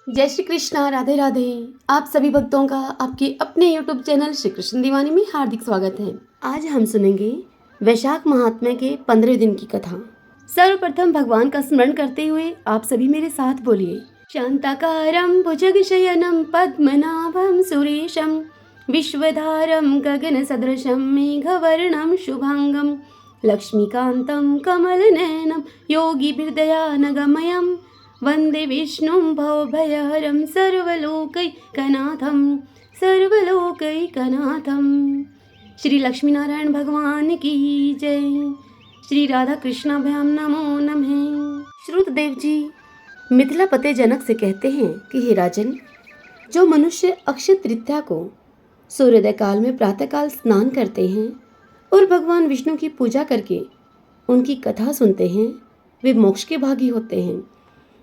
जय श्री कृष्णा, राधे राधे। आप सभी भक्तों का आपके अपने YouTube चैनल श्री कृष्ण दीवानी में हार्दिक स्वागत है। आज हम सुनेंगे वैशाख महात्म्य के 15 दिन की कथा। सर्वप्रथम भगवान का स्मरण करते हुए आप सभी मेरे साथ बोलिए। शांताकारं भुजगशयनं पद्मनाभं सुरेशं विश्वधारं गगनसदृशं मेघवर्णं शुभांगं लक्ष्मीकान्तं कमलनयनं योगिभिर्दयानगमयं वंदे विष्णुं भवभयहरं सर्वलोकैकनाथं। श्री लक्ष्मीनारायण भगवान की जय। श्री राधा कृष्णाभ्याम नमो नमः। श्रुतदेव जी मिथिलापते जनक से कहते हैं कि हे राजन, जो मनुष्य अक्षय तृतीया को सूर्योदय काल में प्रातःकाल स्नान करते हैं और भगवान विष्णु की पूजा करके उनकी कथा सुनते हैं, वे मोक्ष के भागी होते हैं।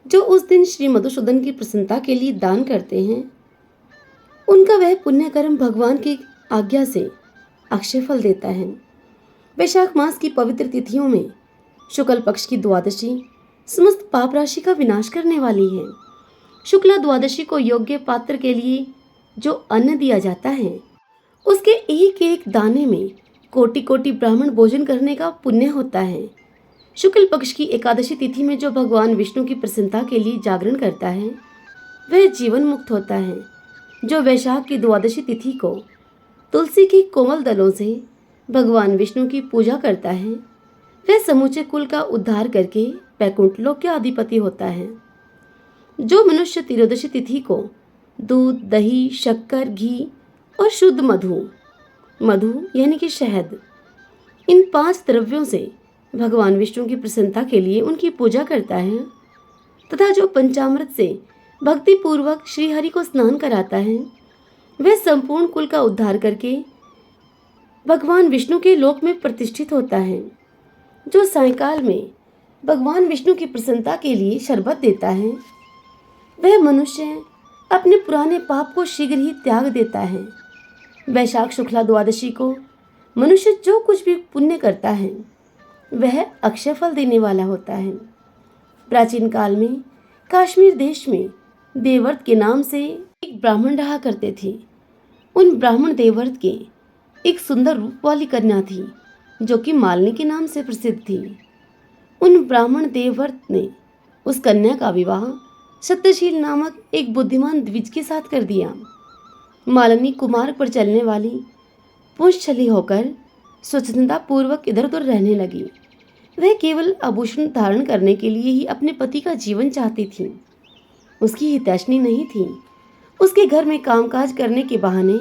जो उस दिन श्री मधुसूदन की प्रसन्नता के लिए दान करते हैं, उनका वह पुण्य कर्म भगवान की आज्ञा से अक्षय फल देता है। वैशाख मास की पवित्र तिथियों में शुक्ल पक्ष की द्वादशी समस्त पाप राशि का विनाश करने वाली है। शुक्ला द्वादशी को योग्य पात्र के लिए जो अन्न दिया जाता है, उसके एक एक दाने में कोटि कोटि ब्राह्मण भोजन करने का पुण्य होता है। शुक्ल पक्ष की एकादशी तिथि में जो भगवान विष्णु की प्रसन्नता के लिए जागरण करता है, वह जीवन मुक्त होता है। जो वैशाख की द्वादशी तिथि को तुलसी की कोमल दलों से भगवान विष्णु की पूजा करता है, वह समूचे कुल का उद्धार करके वैकुंठ लोक के अधिपति होता है। जो मनुष्य त्रयोदशी तिथि को दूध, दही, शक्कर, घी और शुद्ध मधु यानी कि शहद, इन 5 द्रव्यों से भगवान विष्णु की प्रसन्नता के लिए उनकी पूजा करता है तथा जो पंचामृत से भक्ति पूर्वक श्री हरि को स्नान कराता है, वह संपूर्ण कुल का उद्धार करके भगवान विष्णु के लोक में प्रतिष्ठित होता है। जो सायंकाल में भगवान विष्णु की प्रसन्नता के लिए शरबत देता है, वह मनुष्य अपने पुराने पाप को शीघ्र ही त्याग देता है। वैशाख शुक्ला द्वादशी को मनुष्य जो कुछ भी पुण्य करता है, वह अक्षय फल देने वाला होता है। प्राचीन काल में कश्मीर देश में देवव्रत के नाम से एक ब्राह्मण रहा करते थे। उन ब्राह्मण देवव्रत के एक सुंदर रूप वाली कन्या थी, जो कि मालिनी के नाम से प्रसिद्ध थी। उन ब्राह्मण देवव्रत ने उस कन्या का विवाह सत्यशील नामक एक बुद्धिमान द्विज के साथ कर दिया। मालिनी कुमार्ग पर चलने वाली पुंछली होकर स्वच्छंदता पूर्वक इधर उधर रहने लगी। वह केवल आभूषण धारण करने के लिए ही अपने पति का जीवन चाहती थी। उसकी हितैषणी नहीं थी। उसके घर में कामकाज करने के बहाने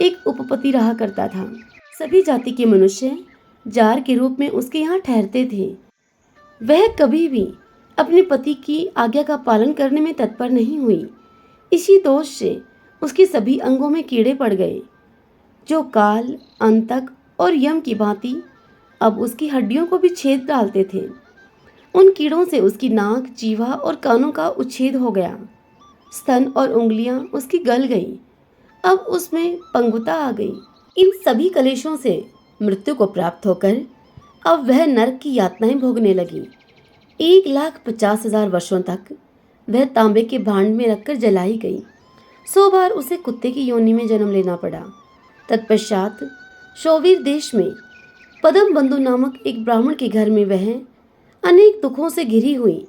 एक उपपति रहा करता था। सभी जाति के मनुष्य जार के रूप में उसके यहाँ ठहरते थे। वह कभी भी अपने पति की आज्ञा का पालन करने में तत्पर नहीं हुई। इसी दोष से उसके सभी अंगों में कीड़े पड़ गए, जो काल, अंतक और यम की भांति अब उसकी हड्डियों को भी छेद डालते थे। उन कीड़ों से उसकी नाक, जीवा और कानों का उच्छेद हो गया। स्तन और उंगलियां उसकी गल गई। अब उसमें पंगुता आ गई। इन सभी कलेशों से मृत्यु को प्राप्त होकर अब वह नरक की यातनाएं भोगने लगी। 1,50,000 वर्षों तक वह तांबे के भांड में रखकर जलाई गई। 100 बार उसे कुत्ते की योनि में जन्म लेना पड़ा। तत्पश्चात शौवीर देश में पदम बंधु नामक एक ब्राह्मण के घर में वह अनेक दुखों से घिरी हुई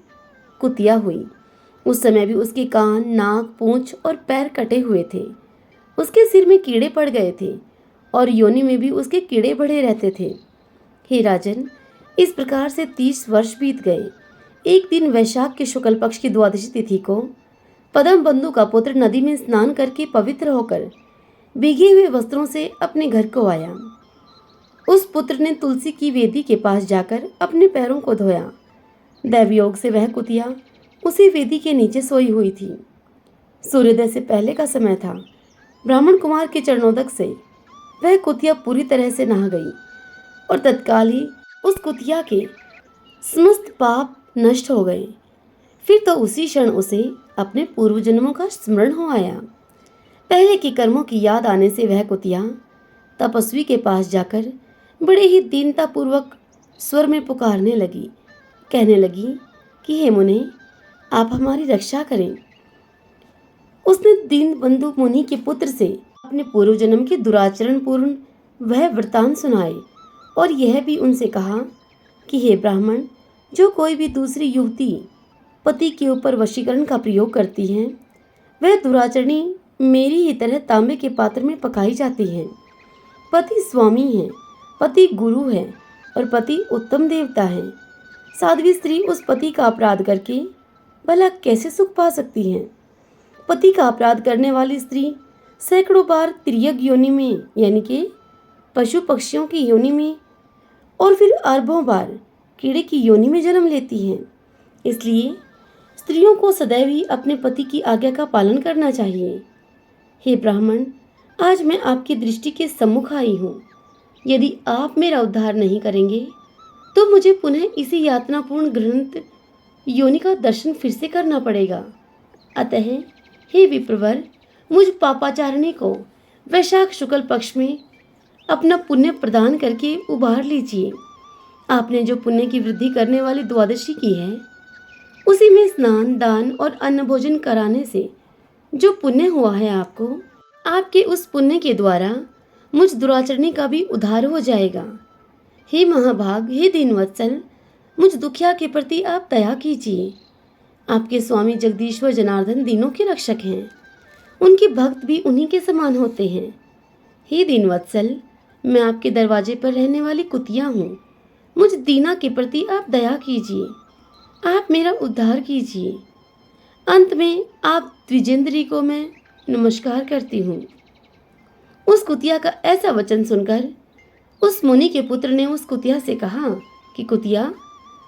कुतिया हुई। उस समय भी उसके कान, नाक, पूंछ और पैर कटे हुए थे। उसके सिर में कीड़े पड़ गए थे और योनि में भी उसके कीड़े बढ़े रहते थे। हे राजन, इस प्रकार से 30 वर्ष बीत गए। एक दिन वैशाख के शुक्ल पक्ष की द्वादशी तिथि को पदम बंधु का पुत्र नदी में स्नान करके पवित्र होकर भीगे हुए वस्त्रों से अपने घर को आया। उस पुत्र ने तुलसी की वेदी के पास जाकर अपने पैरों को धोया। दैवयोग से वह कुतिया उसी वेदी के नीचे सोई हुई थी। सूर्योदय से पहले का समय था। ब्राह्मण कुमार के चरणोदक से वह कुतिया पूरी तरह से नहा गई और तत्काल ही उस कुतिया के समस्त पाप नष्ट हो गए। फिर तो उसी क्षण उसे अपने पूर्व जन्मों का स्मरण हो आया। पहले के कर्मों की याद आने से वह कुतिया तपस्वी के पास जाकर बड़े ही दीनतापूर्वक स्वर में पुकारने लगी। कहने लगी कि हे मुने, आप हमारी रक्षा करें। उसने दीनबंधु मुनि के पुत्र से अपने पूर्व जन्म के दुराचरण पूर्ण वह वृतांत सुनाए और यह भी उनसे कहा कि हे ब्राह्मण, जो कोई भी दूसरी युवती पति के ऊपर वशीकरण का प्रयोग करती है वह दुराचरणी मेरी ही तरह तांबे के पात्र में पकाई जाती है। पति स्वामी है, पति गुरु है और पति उत्तम देवता है। साध्वी स्त्री उस पति का अपराध करके भला कैसे सुख पा सकती है? पति का अपराध करने वाली स्त्री सैकड़ों बार तिर्यक योनि में यानी कि पशु पक्षियों की योनि में और फिर अरबों बार कीड़े की योनि में जन्म लेती है। इसलिए स्त्रियों को सदैव ही अपने पति की आज्ञा का पालन करना चाहिए। हे ब्राह्मण, आज मैं आपकी दृष्टि के सम्मुख आई हूँ। यदि आप मेरा उद्धार नहीं करेंगे तो मुझे पुनः इसी यातनापूर्ण घृणित योनि का दर्शन फिर से करना पड़ेगा। अतः हे विप्रवर, मुझ पापाचारिणी को वैशाख शुक्ल पक्ष में अपना पुण्य प्रदान करके उबार लीजिए। आपने जो पुण्य की वृद्धि करने वाली द्वादशी की है उसी में स्नान, दान और अन्न भोजन कराने से जो पुण्य हुआ है आपके उस पुण्य के द्वारा मुझ दुराचरणी का भी उद्धार हो जाएगा। हे महाभाग, हे दीनवत्सल, मुझ दुखिया के प्रति आप दया कीजिए। आपके स्वामी जगदीश्वर जनार्दन दीनों के रक्षक हैं, उनके भक्त भी उन्हीं के समान होते हैं। हे दीनवत्सल, मैं आपके दरवाजे पर रहने वाली कुतिया हूँ। मुझ दीना के प्रति आप दया कीजिए, आप मेरा उद्धार कीजिए। अंत में आप द्विजेंद्री को मैं नमस्कार करती हूँ। उस कुतिया का ऐसा वचन सुनकर उस मुनि के पुत्र ने उस कुतिया से कहा कि कुतिया,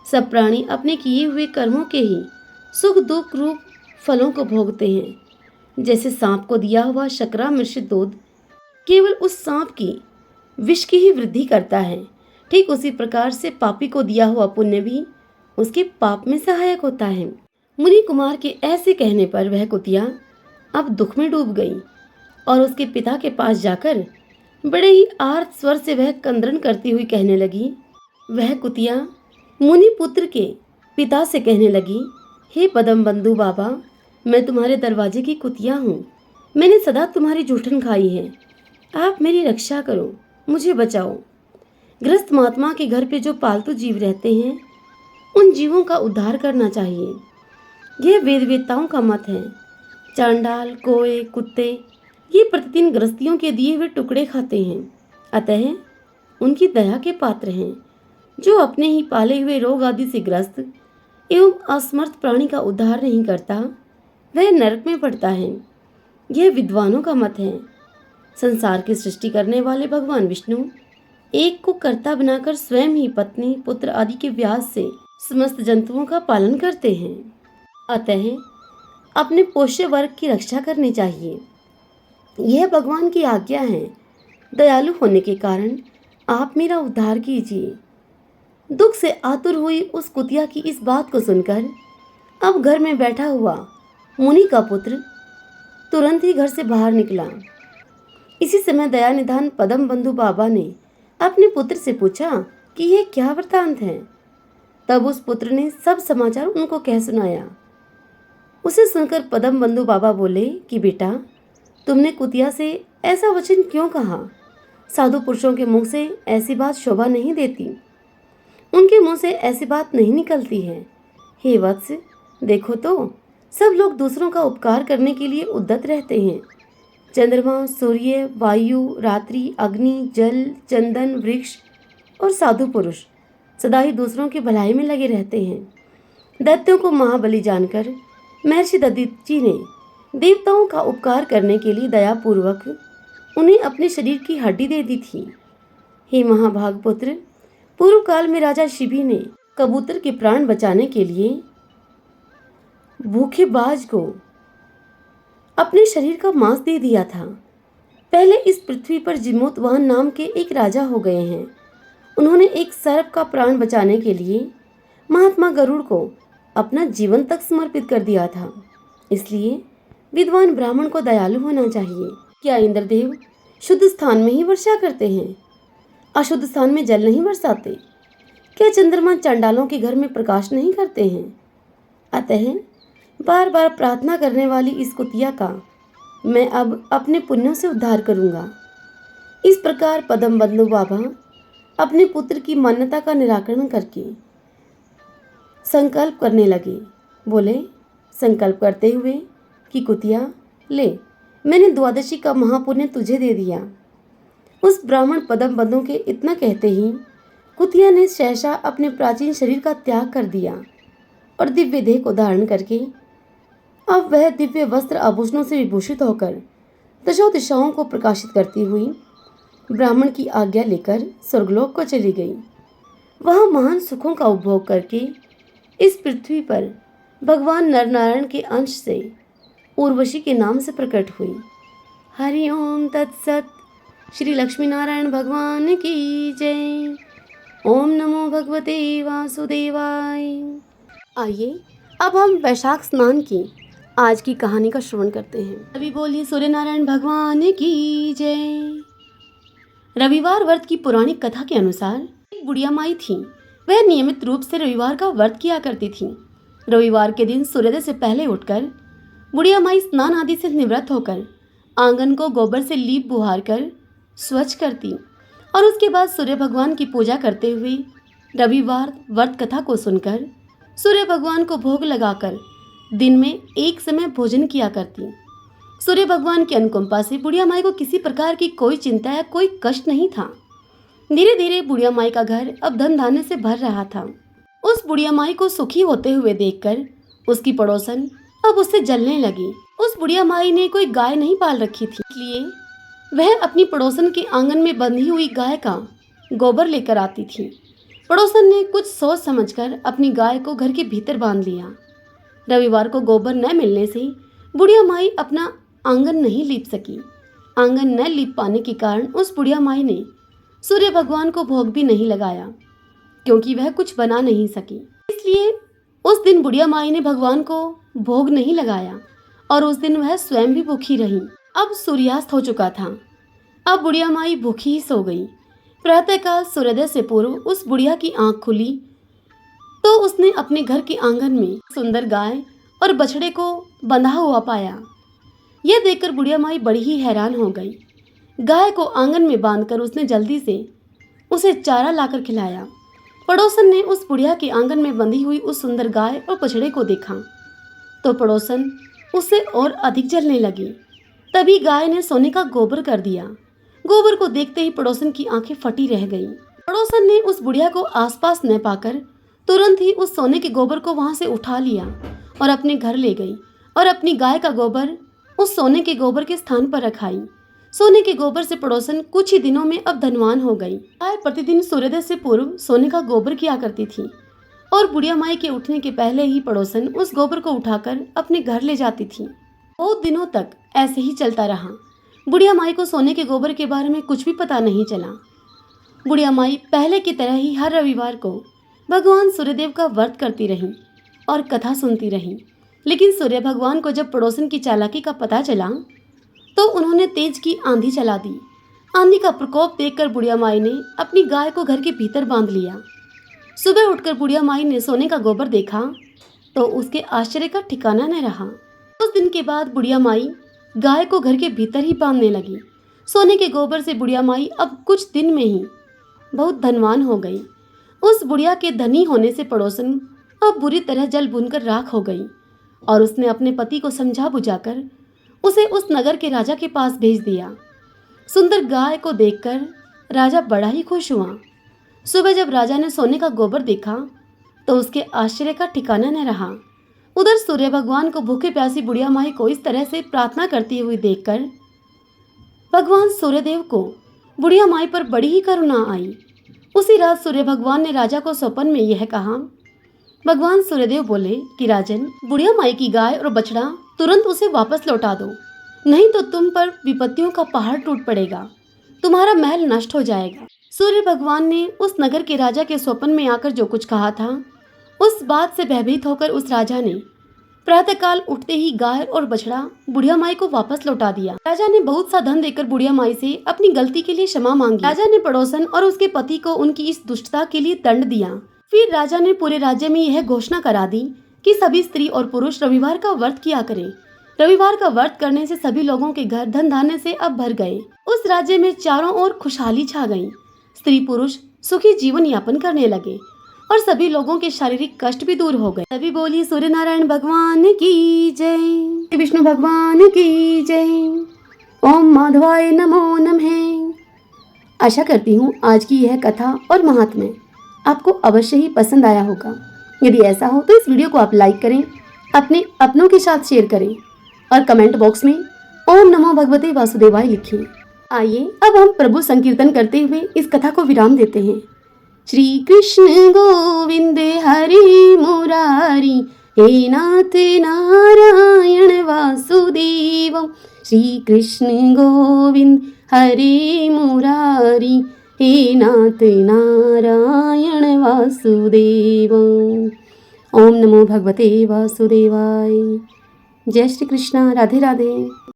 सब प्राणी अपने किए हुए कर्मों के ही सुख दुख रूप फलों को भोगते हैं। जैसे सांप को दिया हुआ शकरा मिश्रित दूध केवल उस सांप की विष की ही वृद्धि करता है, ठीक उसी प्रकार से पापी को दिया हुआ पुण्य भी उसके पाप में सहायक होता है। मुनि कुमार के ऐसे कहने पर वह कुतिया अब दुख में डूब गई और उसके पिता के पास जाकर बड़े ही आर्त स्वर से वह कंदन करती हुई कहने लगी। वह कुतिया मुनि पुत्र के पिता से कहने लगी, हे पदम बंधु बाबा, मैं तुम्हारे दरवाजे की कुतिया हूँ। मैंने सदा तुम्हारी जूठन खाई है। आप मेरी रक्षा करो, मुझे बचाओ। गृहस्थ महात्मा के घर पे जो पालतू जीव रहते हैं उन जीवों का उद्धार करना चाहिए। यह वेद वेत्ताओं का मत है। चांडाल, कोए, कुत्ते ये प्रतिदिन गृहस्थियों के दिए हुए टुकड़े खाते हैं, अतः उनकी दया के पात्र हैं। जो अपने ही पाले हुए रोग आदि से ग्रस्त एवं असमर्थ प्राणी का उद्धार नहीं करता वह नरक में पड़ता है। यह विद्वानों का मत है। संसार की सृष्टि करने वाले भगवान विष्णु एक को कर्ता बनाकर स्वयं ही पत्नी, पुत्र आदि के व्यास से समस्त जंतुओं का पालन करते हैं। अतः अपने पोष्य वर्ग की रक्षा करनी चाहिए। यह भगवान की आज्ञा है। दयालु होने के कारण आप मेरा उद्धार कीजिए। दुख से आतुर हुई उस कुतिया की इस बात को सुनकर अब घर में बैठा हुआ मुनि का पुत्र तुरंत ही घर से बाहर निकला। इसी समय दयानिधान पदम बंधु बाबा ने अपने पुत्र से पूछा कि यह क्या वृतांत है। तब उस पुत्र ने सब समाचार उनको कह सुनाया। उसे सुनकर पदम बंधु बाबा बोले कि बेटा, तुमने कुतिया से ऐसा वचन क्यों कहा? साधु पुरुषों के मुंह से ऐसी बात शोभा नहीं देती, उनके मुंह से ऐसी बात नहीं निकलती है। हे वत्स, देखो तो सब लोग दूसरों का उपकार करने के लिए उद्यत रहते हैं। चंद्रमा, सूर्य, वायु, रात्रि, अग्नि, जल, चंदन, वृक्ष और साधु पुरुष सदा ही दूसरों की भलाई में लगे रहते हैं। दैत्यों को महाबली जानकर महर्षि दधीचि ने देवताओं का उपकार करने के लिए दयापूर्वक उन्हें अपने शरीर की हड्डी दे दी थी। हे महाभाग पुत्र, पूर्व काल में राजा शिबी ने कबूतर के प्राण बचाने के लिए भूखे बाज को अपने शरीर का मांस दे दिया था। पहले इस पृथ्वी पर जिमोतवाहन नाम के एक राजा हो गए हैं। उन्होंने एक सर्प का प्राण बचाने के लिए महात्मा गरुड़ को अपना जीवन तक समर्पित कर दिया था। इसलिए विद्वान ब्राह्मण को दयालु होना चाहिए। क्या इंद्रदेव शुद्ध स्थान में ही वर्षा करते हैं? अशुद्ध स्थान में जल नहीं बरसाते? क्या चंद्रमा चांडालों के घर में प्रकाश नहीं करते हैं? अतः बार बार प्रार्थना करने वाली इस कुतिया का मैं अब अपने पुण्यों से उद्धार करूंगा। इस प्रकार पदम बंधु बाबा अपने पुत्र की मान्यता का निराकरण करके संकल्प करने लगे। बोले, संकल्प करते हुए कि कुतिया ले, मैंने द्वादशी का महापुण्य तुझे दे दिया। उस ब्राह्मण पदम बंधु के इतना कहते ही कुतिया ने सहसा अपने प्राचीन शरीर का त्याग कर दिया और दिव्य देह को धारण करके अब वह दिव्य वस्त्र आभूषणों से विभूषित होकर दशों दिशाओं को प्रकाशित करती हुई ब्राह्मण की आज्ञा लेकर स्वर्गलोक को चली गई। वह महान सुखों का उपभोग करके इस पृथ्वी पर भगवान नरनारायण के अंश से उर्वशी के नाम से प्रकट हुई। हरि ओम तत्सत। श्री लक्ष्मी नारायण भगवान की जय। ओम नमो भगवते वासुदेवाय। आइए अब हम वैशाख स्नान की आज की कहानी का श्रवण करते हैं। अभी बोलिए सूर्य नारायण भगवान की जय। रविवार व्रत की पौराणिक कथा के अनुसार एक बुढ़िया माई थी। वह नियमित रूप से रविवार का व्रत किया करती थी। रविवार के दिन सूर्योदय से पहले उठकर बुढ़िया माई स्नान आदि से निवृत्त होकर आंगन को गोबर से लीप बुहार कर स्वच्छ करती और उसके बाद सूर्य भगवान की पूजा करते हुए रविवार व्रत कथा को सुनकर सूर्य भगवान को भोग लगाकर दिन में एक समय भोजन किया करती। सूर्य भगवान की अनुकंपा से बुढ़िया माई को किसी प्रकार की कोई चिंता या कोई कष्ट नहीं था। धीरे धीरे बुढ़िया माई का घर अब धन धान्य से भर रहा था। उस बुढ़िया माई को सुखी होते हुए देखकर उसकी पड़ोसन अब उससे जलने लगी। उस बुढ़िया माई ने कोई गाय नहीं पाल रखी थी, इसलिए वह अपनी पड़ोसन के आंगन में बंधी हुई गाय का गोबर लेकर आती थी। पड़ोसन ने कुछ सोच समझकर अपनी गाय को घर के भीतर बांध लिया। रविवार को गोबर न मिलने से बुढ़िया माई अपना आंगन नहीं लीप सकी। आंगन न लीप पाने के कारण उस बुढ़िया माई ने सूर्य भगवान को भोग भी नहीं लगाया, क्योंकि वह कुछ बना नहीं सकी। इसलिए उस दिन बुढ़िया माई ने भगवान को भोग नहीं लगाया और उस दिन वह स्वयं भी भूखी रही। अब सूर्यास्त हो चुका था। अब बुढ़िया माई भूखी ही सो गई। प्रातःकाल सूर्योदय से पूर्व उस बुढ़िया की आंख खुली तो उसने अपने घर के आंगन में सुंदर गाय और बछड़े को बंधा हुआ पाया। यह देखकर बुढ़िया माई बड़ी ही हैरान हो गई। गाय को आंगन में बांधकर उसने जल्दी से उसे चारा लाकर खिलाया। पड़ोसन ने उस बुढ़िया के आंगन में बंधी हुई उस सुंदर गाय और बछड़े को देखा तो पड़ोसन उससे और अधिक जलने लगी। तभी गाय ने सोने का गोबर कर दिया। गोबर को देखते ही पड़ोसन की आंखें फटी रह गईं। पड़ोसन ने उस बुढ़िया को आसपास न पाकर तुरंत ही उस सोने के गोबर को वहां से उठा लिया और अपने घर ले गई और अपनी गाय का गोबर उस सोने के गोबर के स्थान पर रखाई। सोने के गोबर से पड़ोसन कुछ ही दिनों में अब धनवान हो गई। गाय प्रतिदिन सूर्योदय से पूर्व सोने का गोबर किया करती थी और बुढ़िया माई के उठने के पहले ही पड़ोसन उस गोबर को उठाकर अपने घर ले जाती थी। बहुत दिनों तक ऐसे ही चलता रहा। बुढ़िया माई को सोने के गोबर के बारे में कुछ भी पता नहीं चला। बुढ़िया माई पहले की तरह ही हर रविवार को भगवान सूर्यदेव का व्रत करती रही और कथा सुनती रही। लेकिन सूर्य भगवान को जब पड़ोसन की चालाकी का पता चला तो उन्होंने तेज की आंधी चला दी। आंधी का प्रकोप देखकर बुढ़िया माई ने अपनी गाय को घर के भीतर बांध लिया। सुबह उठकर बुढ़िया माई ने सोने का गोबर देखा तो उसके आश्चर्य का ठिकाना न रहा। उस दिन के बाद बुढ़िया माई गाय को घर के भीतर ही बांधने लगी। सोने के गोबर से बुढ़िया माई अब कुछ दिन में ही बहुत धनवान हो गई। उस बुढ़िया के धनी होने से पड़ोसन अब बुरी तरह जल भुनकर राख हो गई और उसने अपने पति को समझा बुझाकर उसे उस नगर के राजा के पास भेज दिया। सुंदर गाय को देखकर राजा बड़ा ही खुश हुआ। सुबह जब राजा ने सोने का गोबर देखा तो उसके आश्चर्य का ठिकाना न रहा। उधर सूर्य भगवान को भूखे प्यासी बुढ़िया माई को इस तरह से प्रार्थना करती हुई देखकर भगवान सूर्यदेव को बुढ़िया माई पर बड़ी ही करुणा आई। उसी रात सूर्य भगवान ने राजा को स्वप्न में यह कहा। भगवान सूर्यदेव बोले कि राजन, बुढ़िया माई की गाय और बछड़ा तुरंत उसे वापस लौटा दो, नहीं तो तुम पर विपत्तियों का पहाड़ टूट पड़ेगा, तुम्हारा महल नष्ट हो जाएगा। सूर्य भगवान ने उस नगर के राजा के स्वप्न में आकर जो कुछ कहा था, उस बात से भयभीत होकर उस राजा ने प्रातःकाल उठते ही गाय और बछड़ा बुढ़िया माई को वापस लौटा दिया। राजा ने बहुत सा धन देकर बुढ़िया माई से अपनी गलती के लिए क्षमा मांगी। राजा ने पड़ोसन और उसके पति को उनकी इस दुष्टता के लिए दंड दिया। फिर राजा ने पूरे राज्य में यह घोषणा करा दी कि सभी स्त्री और पुरुष रविवार का व्रत किया करें। रविवार का व्रत करने से सभी लोगों के घर धन धान्य से अब भर गए। उस राज्य में चारों ओर खुशहाली छा गई। स्त्री पुरुष सुखी जीवन यापन करने लगे और सभी लोगों के शारीरिक कष्ट भी दूर हो गए। सभी बोली सूर्य नारायण भगवान की जय, विष्णु भगवान की जय, ओम माधवाय नमो नमः। आशा करती हूँ आज की यह कथा और महात्म्य आपको अवश्य ही पसंद आया होगा। यदि ऐसा हो तो इस वीडियो को आप लाइक करें, अपने अपनों के साथ शेयर करें और कमेंट बॉक्स में ओम नमो भगवते वासुदेवाय लिखें। आइए अब हम प्रभु संकीर्तन करते हुए इस कथा को विराम देते हैं। श्री कृष्ण गोविंद हरि मुरारी, हे नाथ नारायण वासुदेव। श्री कृष्ण गोविंद हरि मुरारी, हे नाथ नारायण वासुदेव। ओम नमो भगवते वासुदेवाय। जय श्री कृष्ण। राधे राधे।